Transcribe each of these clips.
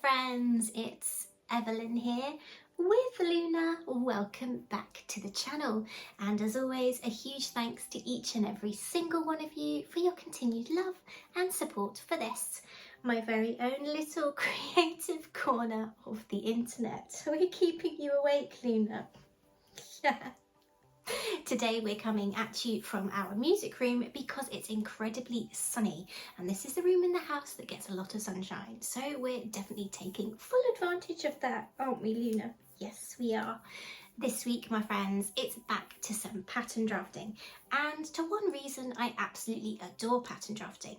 friends, it's Evelyn here with Luna. Welcome back to the channel, and as always a huge thanks to each and every single one of you for your continued love and support for this, my very own little creative corner of the internet. Are we keeping you awake, Luna? Yeah. Today we're coming at you from our music room because it's incredibly sunny, and this is the room in the house that gets a lot of sunshine, so we're definitely taking full advantage of that, aren't we, Luna? Yes, we are. This week, my friends, it's back to some pattern drafting, and to one reason I absolutely adore pattern drafting.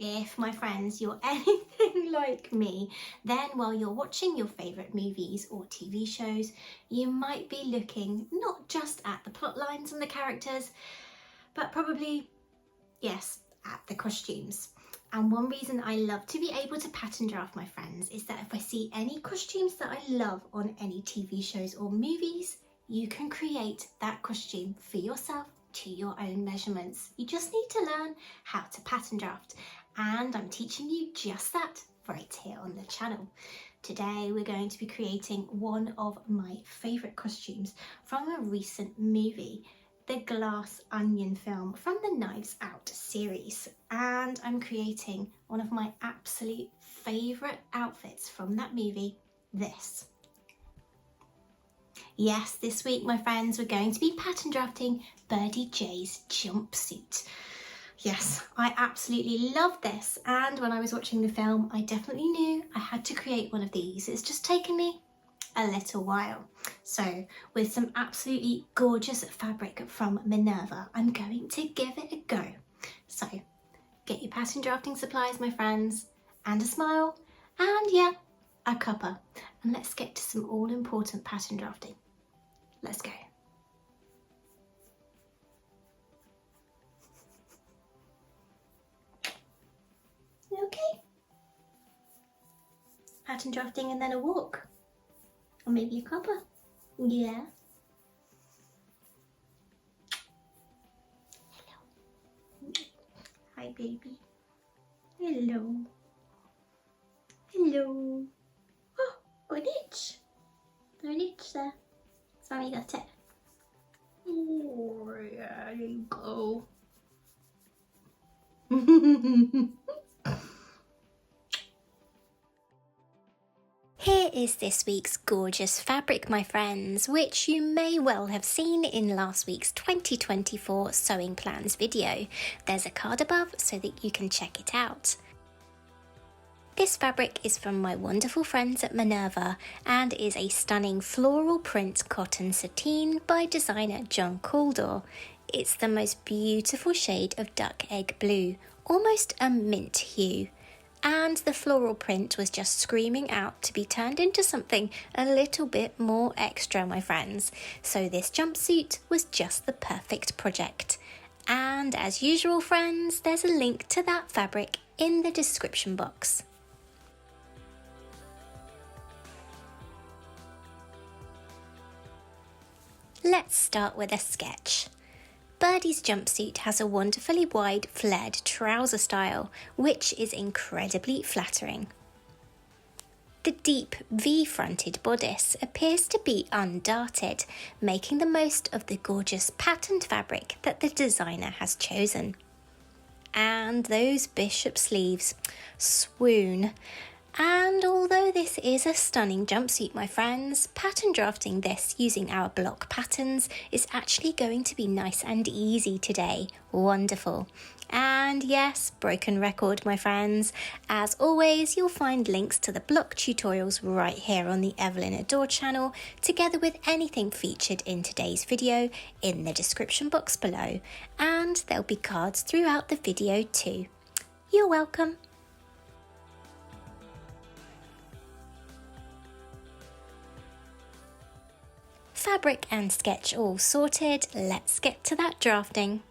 If, my friends, you're anything like me, then while you're watching your favourite movies or TV shows, you might be looking not just at the plot lines and the characters, but probably, yes, at the costumes. And one reason I love to be able to pattern draft, my friends, is that if I see any costumes that I love on any TV shows or movies, you can create that costume for yourself to your own measurements. You just need to learn how to pattern draft. And I'm teaching you just that right here on the channel. Today we're going to be creating one of my favourite costumes from a recent movie, the Glass Onion film from the Knives Out series. And I'm creating one of my absolute favourite outfits from that movie, this. Yes, this week, my friends, we're going to be pattern drafting Birdie Jay's jumpsuit. Yes, I absolutely love this, and when I was watching the film, I definitely knew I had to create one of these. It's just taken me a little while. So, with some absolutely gorgeous fabric from Minerva, I'm going to give it a go. So, get your pattern drafting supplies, my friends, and a smile, and yeah, a cuppa. And let's get to some all-important pattern drafting. Let's go. Okay. Pattern drafting and then a walk. Or maybe a cuppa. Yeah. Hello. Hi, baby. Hello. Hello. Oh, an itch. An itch there. Sorry, got it. Oh, yeah, there you go. Here is this week's gorgeous fabric, my friends, which you may well have seen in last week's 2024 sewing plans video. There's a card above so that you can check it out. This fabric is from my wonderful friends at Minerva and is a stunning floral print cotton sateen by designer John Caldor. It's the most beautiful shade of duck egg blue, almost a mint hue. And the floral print was just screaming out to be turned into something a little bit more extra, my friends. So this jumpsuit was just the perfect project. And as usual, friends, there's a link to that fabric in the description box. Let's start with a sketch. Birdie's jumpsuit has a wonderfully wide flared trouser style, which is incredibly flattering. The deep V-fronted bodice appears to be undarted, making the most of the gorgeous patterned fabric that the designer has chosen. And those bishop sleeves, swoon. And although this is a stunning jumpsuit, my friends, pattern drafting this using our block patterns is actually going to be nice and easy today. Wonderful. And yes, broken record, my friends. As always, you'll find links to the block tutorials right here on the Evelyn Adore channel, together with anything featured in today's video in the description box below. And there'll be cards throughout the video too. You're welcome. Fabric and sketch all sorted, let's get to that drafting.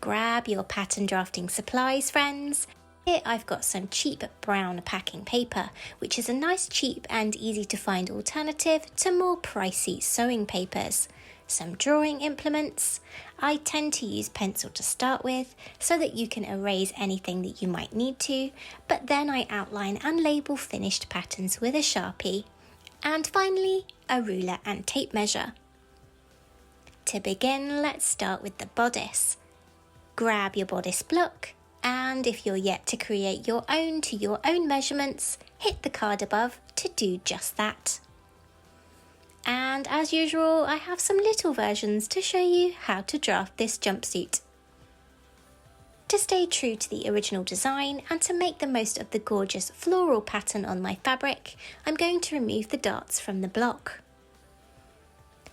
Grab your pattern drafting supplies, friends. Here I've got some cheap brown packing paper, which is a nice, cheap and easy to find alternative to more pricey sewing papers. Some drawing implements, I tend to use pencil to start with so that you can erase anything that you might need to, but then I outline and label finished patterns with a Sharpie. And finally, a ruler and tape measure. To begin, let's start with the bodice. Grab your bodice block, and if you're yet to create your own to your own measurements, hit the card above to do just that. And as usual, I have some little versions to show you how to draft this jumpsuit. To stay true to the original design and to make the most of the gorgeous floral pattern on my fabric, I'm going to remove the darts from the block.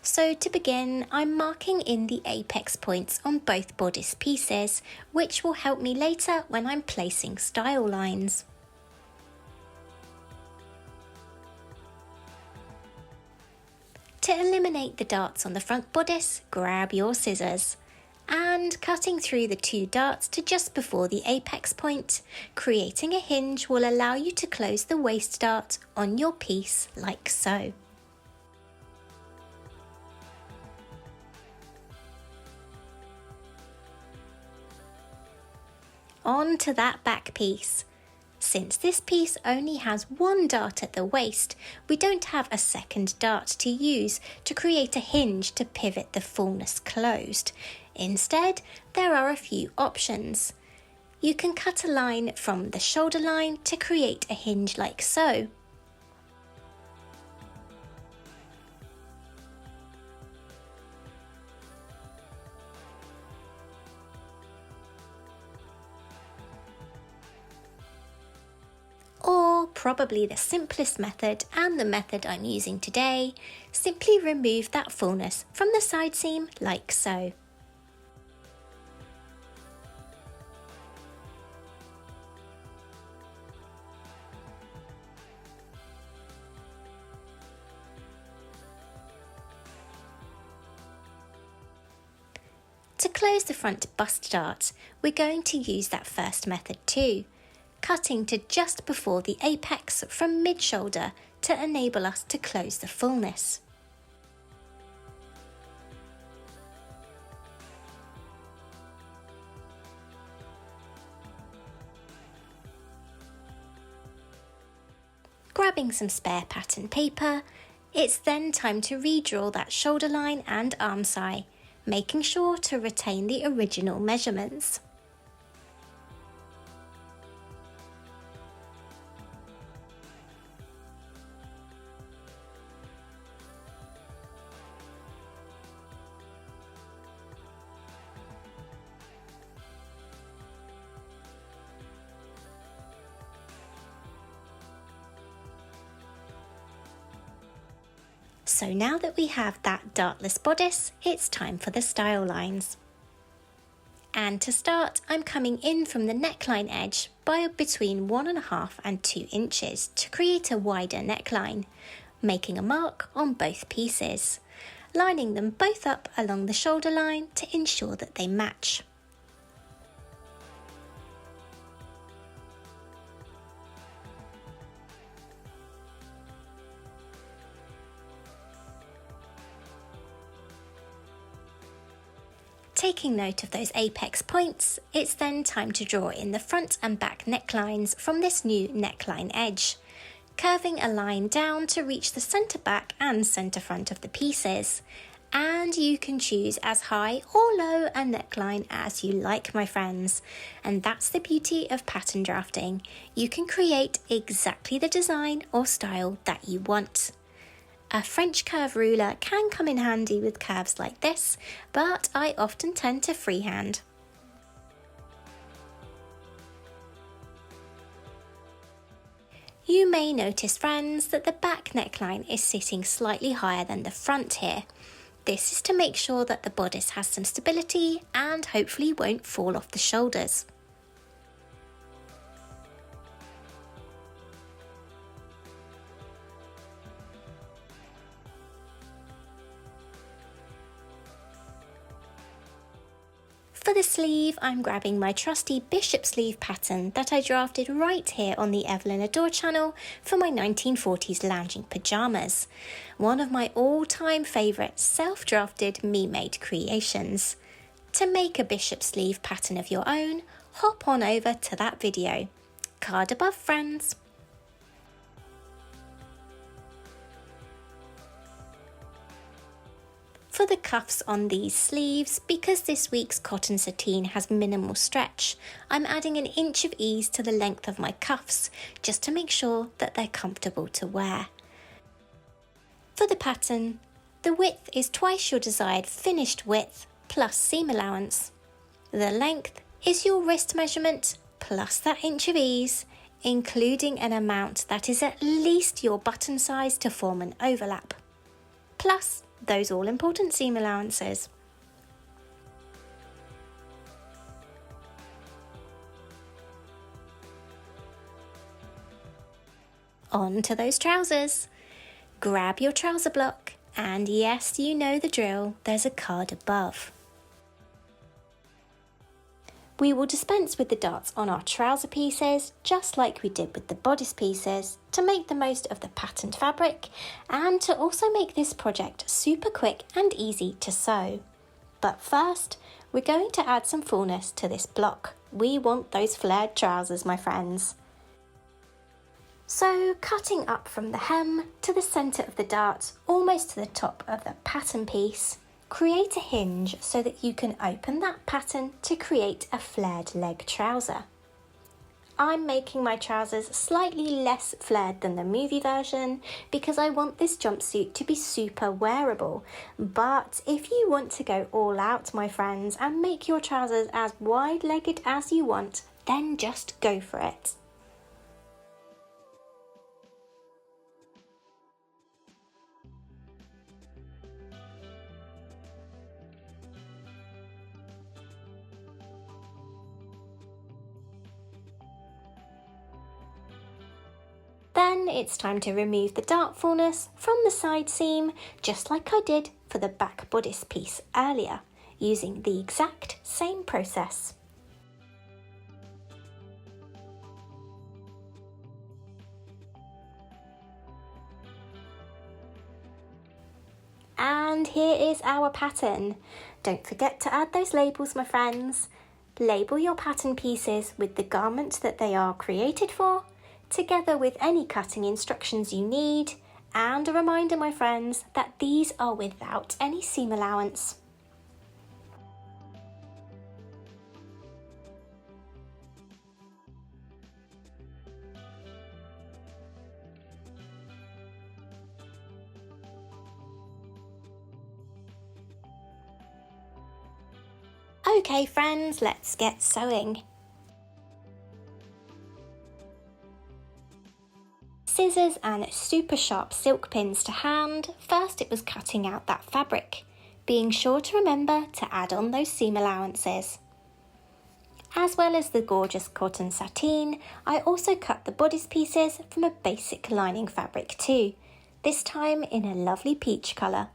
So to begin, I'm marking in the apex points on both bodice pieces, which will help me later when I'm placing style lines. To eliminate the darts on the front bodice, grab your scissors. And cutting through the 2 darts to just before the apex point, creating a hinge will allow you to close the waist dart on your piece like so. On to that back piece. Since this piece only has 1 dart at the waist, we don't have a second dart to use to create a hinge to pivot the fullness closed. Instead, there are a few options. You can cut a line from the shoulder line to create a hinge like so. Or probably the simplest method and the method I'm using today, simply remove that fullness from the side seam like so. To close the front bust dart, we're going to use that first method too, cutting to just before the apex from mid-shoulder to enable us to close the fullness. Grabbing some spare pattern paper, it's then time to redraw that shoulder line and armscye, making sure to retain the original measurements. So now that we have that dartless bodice, it's time for the style lines. And to start, I'm coming in from the neckline edge by between 1.5 and 2 inches to create a wider neckline, making a mark on both pieces, lining them both up along the shoulder line to ensure that they match. Taking note of those apex points, it's then time to draw in the front and back necklines from this new neckline edge, curving a line down to reach the centre back and centre front of the pieces. And you can choose as high or low a neckline as you like, my friends. And that's the beauty of pattern drafting. You can create exactly the design or style that you want. A French curve ruler can come in handy with curves like this, but I often tend to freehand. You may notice, friends, that the back neckline is sitting slightly higher than the front here. This is to make sure that the bodice has some stability and hopefully won't fall off the shoulders. For the sleeve, I'm grabbing my trusty bishop sleeve pattern that I drafted right here on the Evelyn Adore channel for my 1940s lounging pyjamas, one of my all-time favourite self-drafted me-made creations. to make a bishop sleeve pattern of your own, hop on over to that video. Card above, friends. For the cuffs on these sleeves, because this week's cotton sateen has minimal stretch, I'm adding an inch of ease to the length of my cuffs just to make sure that they're comfortable to wear. For the pattern, the width is twice your desired finished width plus seam allowance. The length is your wrist measurement plus that inch of ease, including an amount that is at least your button size to form an overlap, plus those all-important seam allowances. On to those trousers. Grab your trouser block, and yes, you know the drill, there's a card above. We will dispense with the darts on our trouser pieces, just like we did with the bodice pieces, to make the most of the patterned fabric and to also make this project super quick and easy to sew. But first, we're going to add some fullness to this block. We want those flared trousers, my friends. So, cutting up from the hem to the centre of the dart, almost to the top of the pattern piece, create a hinge so that you can open that pattern to create a flared leg trouser. I'm making my trousers slightly less flared than the movie version because I want this jumpsuit to be super wearable. But if you want to go all out, my friends, and make your trousers as wide-legged as you want, then just go for it. Then it's time to remove the dart fullness from the side seam, just like I did for the back bodice piece earlier, using the exact same process. And here is our pattern. Don't forget to add those labels, my friends. Label your pattern pieces with the garment that they are created for, together with any cutting instructions you need, and a reminder, my friends, that these are without any seam allowance. Okay friends, let's get sewing. Scissors and super sharp silk pins to hand, first it was cutting out that fabric, being sure to remember to add on those seam allowances. As well as the gorgeous cotton sateen, I also cut the bodice pieces from a basic lining fabric too, this time in a lovely peach colour.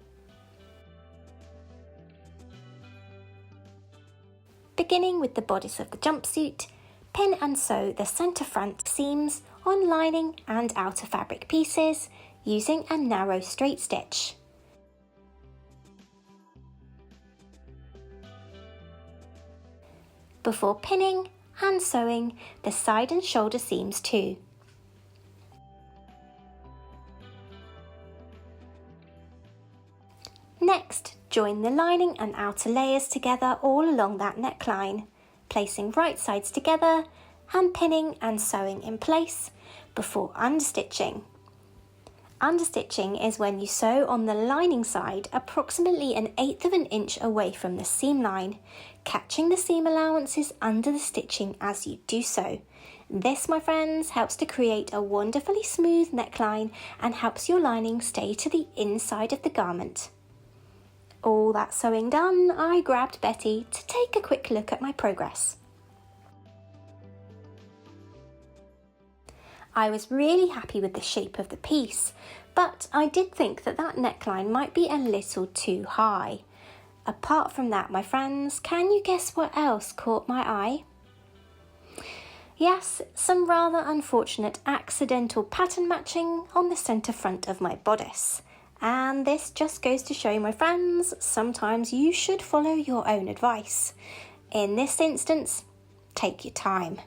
Beginning with the bodice of the jumpsuit, pin and sew the centre front seams on lining and outer fabric pieces using a narrow straight stitch. Before pinning and sewing the side and shoulder seams too. Next, join the lining and outer layers together all along that neckline, placing right sides together and pinning and sewing in place before understitching. Understitching is when you sew on the lining side approximately 1/8 of an inch away from the seam line, catching the seam allowances under the stitching as you do so. This, my friends, helps to create a wonderfully smooth neckline and helps your lining stay to the inside of the garment. All that sewing done, I grabbed Betty to take a quick look at my progress. I was really happy with the shape of the piece, but I did think that neckline might be a little too high. Apart from that, my friends, can you guess what else caught my eye? Yes, some rather unfortunate accidental pattern matching on the centre front of my bodice, And this just goes to show, my friends, sometimes you should follow your own advice. In this instance, take your time.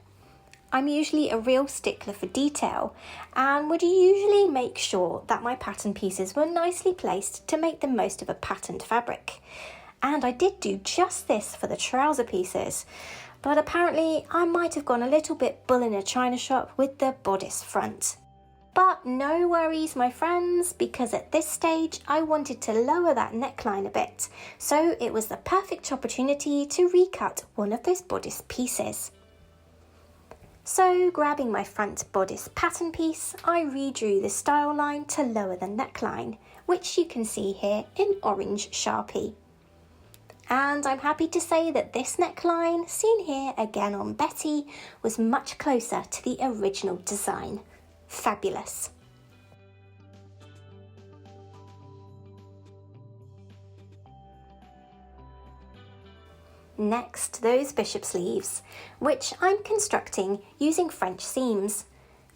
I'm usually a real stickler for detail and would usually make sure that my pattern pieces were nicely placed to make the most of a patterned fabric. And I did do just this for the trouser pieces, but apparently I might have gone a little bit bull in a china shop with the bodice front. But no worries, my friends, because at this stage I wanted to lower that neckline a bit, so it was the perfect opportunity to recut one of those bodice pieces. So grabbing my front bodice pattern piece, I redrew the style line to lower the neckline, which you can see here in orange Sharpie. And I'm happy to say that this neckline, seen here again on Betty, was much closer to the original design. Fabulous. Next, those bishop sleeves, which I'm constructing using French seams,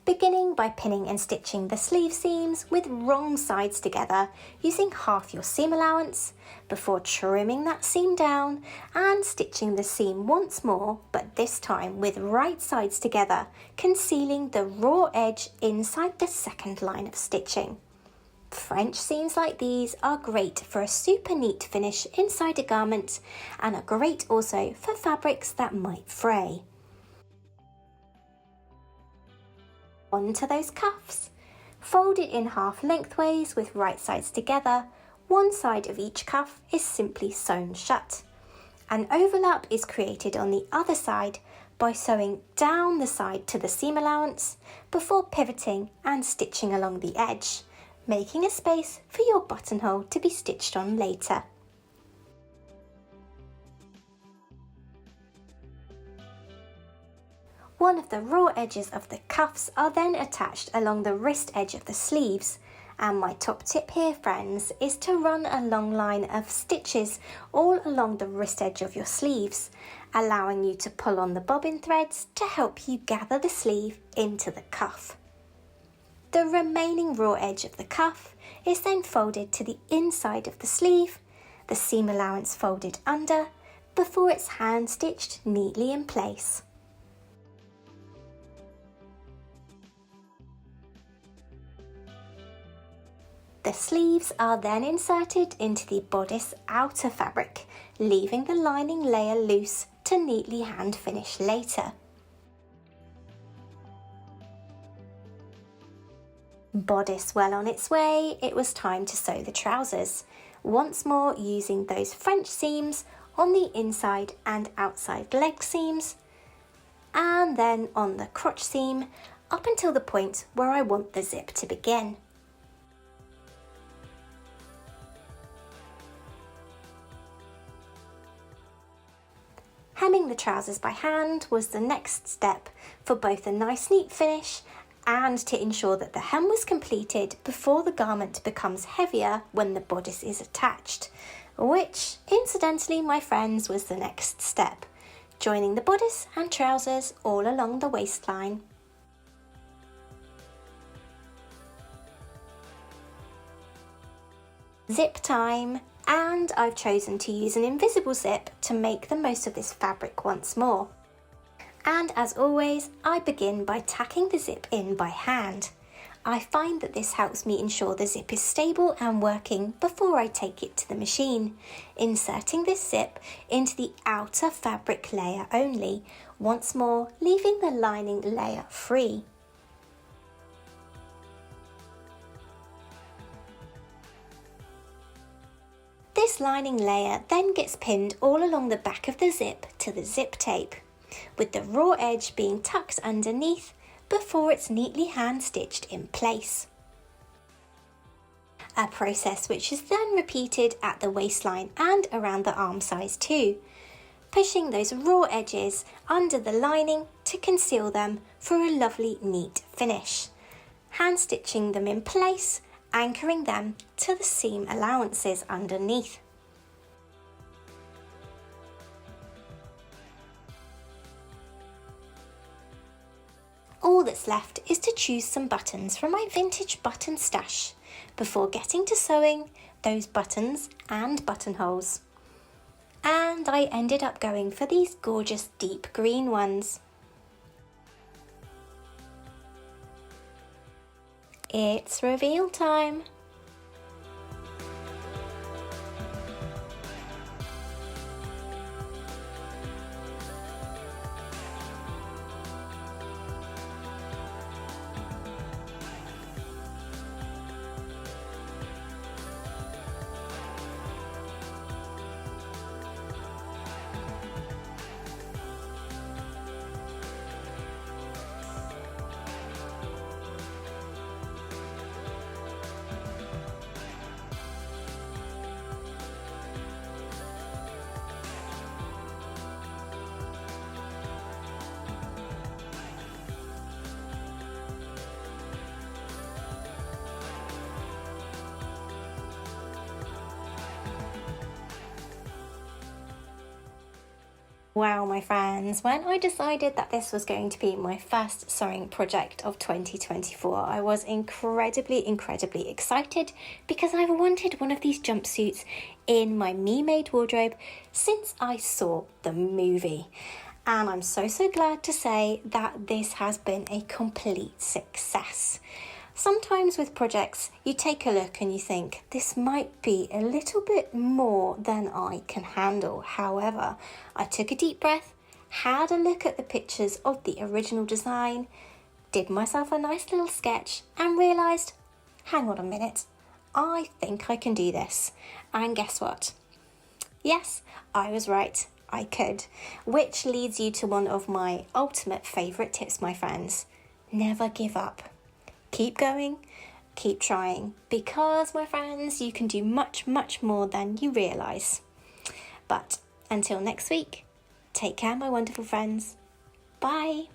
beginning by pinning and stitching the sleeve seams with wrong sides together using half your seam allowance, before trimming that seam down and stitching the seam once more, but this time with right sides together, concealing the raw edge inside the second line of stitching. French seams like these are great for a super neat finish inside a garment and are great also for fabrics that might fray. On to those cuffs. Fold it in half lengthways with right sides together. One side of each cuff is simply sewn shut. An overlap is created on the other side by sewing down the side to the seam allowance before pivoting and stitching along the edge, making a space for your buttonhole to be stitched on later. One of the raw edges of the cuffs are then attached along the wrist edge of the sleeves, and my top tip here, friends, is to run a long line of stitches all along the wrist edge of your sleeves, allowing you to pull on the bobbin threads to help you gather the sleeve into the cuff. The remaining raw edge of the cuff is then folded to the inside of the sleeve, the seam allowance folded under, before it's hand stitched neatly in place. The sleeves are then inserted into the bodice outer fabric, leaving the lining layer loose to neatly hand finish later. Bodice well on its way, it was time to sew the trousers, once more using those French seams on the inside and outside leg seams, and then on the crotch seam up until the point where I want the zip to begin. Hemming the trousers by hand was the next step for both a nice neat finish and to ensure that the hem was completed before the garment becomes heavier when the bodice is attached, which, incidentally, my friends, was the next step, joining the bodice and trousers all along the waistline. Zip time, and I've chosen to use an invisible zip to make the most of this fabric once more. And as always, I begin by tacking the zip in by hand. I find that this helps me ensure the zip is stable and working before I take it to the machine, inserting this zip into the outer fabric layer only, once more leaving the lining layer free. This lining layer then gets pinned all along the back of the zip to the zip tape, with the raw edge being tucked underneath before it's neatly hand stitched in place. A process which is then repeated at the waistline and around the arm size too, pushing those raw edges under the lining to conceal them for a lovely neat finish, hand stitching them in place, anchoring them to the seam allowances underneath. all that's left is to choose some buttons from my vintage button stash before getting to sewing those buttons and buttonholes. And I ended up going for these gorgeous deep green ones. It's reveal time! Wow, my friends, when I decided that this was going to be my first sewing project of 2024, I was incredibly excited because I've wanted one of these jumpsuits in my me-made wardrobe since I saw the movie. And I'm so glad to say that this has been a complete success. Sometimes with projects, you take a look and you think, this might be a little bit more than I can handle. However, I took a deep breath, had a look at the pictures of the original design, did myself a nice little sketch and realised, hang on a minute, I think I can do this. And guess what? Yes, I was right, I could. Which leads you to one of my ultimate favourite tips, my friends. Never give up. Keep going, keep trying, because, my friends, you can do much more than you realise. But until next week, take care, my wonderful friends. Bye.